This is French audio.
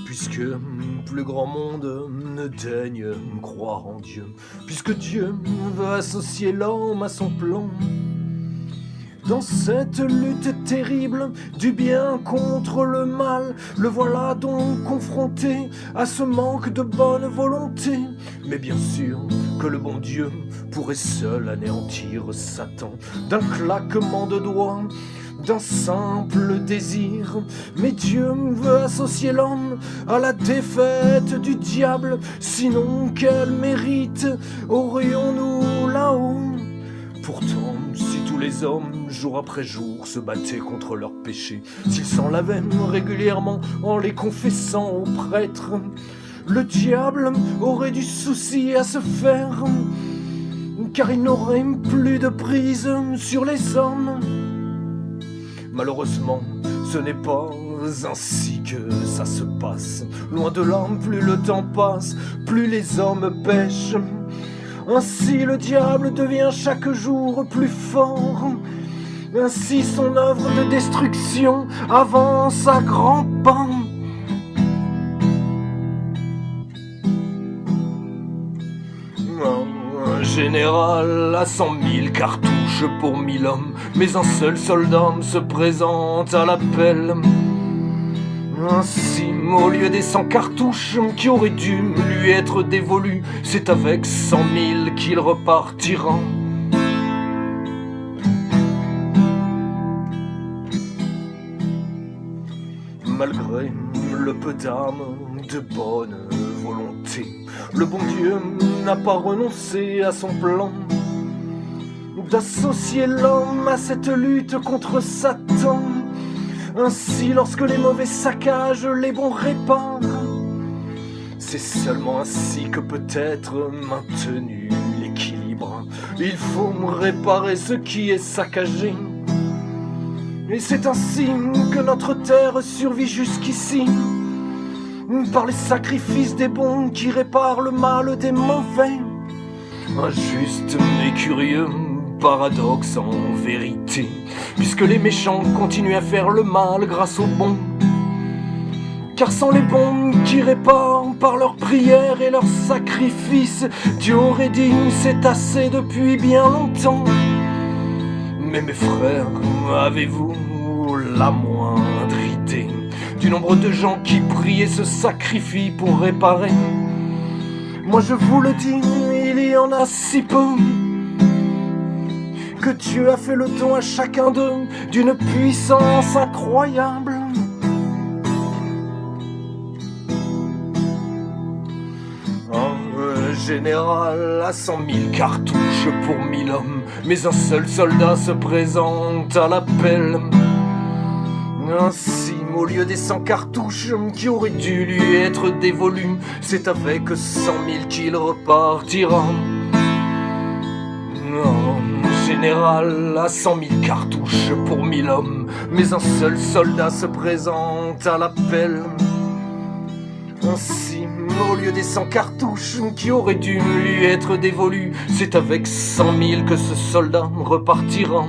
puisque plus grand monde ne daigne croire en Dieu, puisque Dieu veut associer l'homme à son plan. Dans cette lutte terrible du bien contre le mal, le voilà donc confronté à ce manque de bonne volonté. Mais bien sûr que le bon Dieu pourrait seul anéantir Satan d'un claquement de doigts, d'un simple désir. Mais Dieu veut associer l'homme à la défaite du diable, sinon quel mérite aurions-nous là-haut? Pourtant, si tous les hommes, jour après jour, se battaient contre leurs péchés, s'ils s'en lavaient régulièrement en les confessant aux prêtres, le diable aurait du souci à se faire, car il n'aurait plus de prise sur les hommes. Malheureusement, ce n'est pas ainsi que ça se passe. Loin de là, plus le temps passe, plus les hommes pêchent. Ainsi le diable devient chaque jour plus fort. Ainsi son œuvre de destruction avance à grands pas. Un général a 100 000 cartouches pour 1000 hommes, mais un seul soldat se présente à l'appel. Ainsi, au lieu des 100 cartouches qui auraient dû lui être dévolues, c'est avec 100 000 qu'il repartira. Malgré le peu d'âme, de bonne volonté, le bon Dieu n'a pas renoncé à son plan d'associer l'homme à cette lutte contre Satan. Ainsi, lorsque les mauvais saccagent, les bons réparent. C'est seulement ainsi que peut être maintenu l'équilibre. Il faut réparer ce qui est saccagé. Et c'est ainsi que notre terre survit jusqu'ici, par les sacrifices des bons qui réparent le mal des mauvais. Un juste et curieux paradoxe en vérité, puisque les méchants continuent à faire le mal grâce aux bons. Car sans les bons qui réparent par leurs prières et leurs sacrifices, Dieu aurait dit c'est assez depuis bien longtemps. Mais mes frères, avez-vous la moindre idée du nombre de gens qui prient et se sacrifient pour réparer? Moi je vous le dis, il y en a si peu, que Dieu a fait le don à chacun d'eux d'une puissance incroyable. Un général a 100 000 cartouches pour 1000 hommes, mais un seul soldat se présente à l'appel. Ainsi, au lieu des 100 cartouches qui auraient dû lui être dévolues, c'est avec 100 000 qu'il repartira. Un général a 100 000 cartouches pour 1000 hommes, mais un seul soldat se présente à l'appel. Ainsi, au lieu des 100 cartouches qui auraient dû lui être dévolues, c'est avec 100 000 que ce soldat repartira.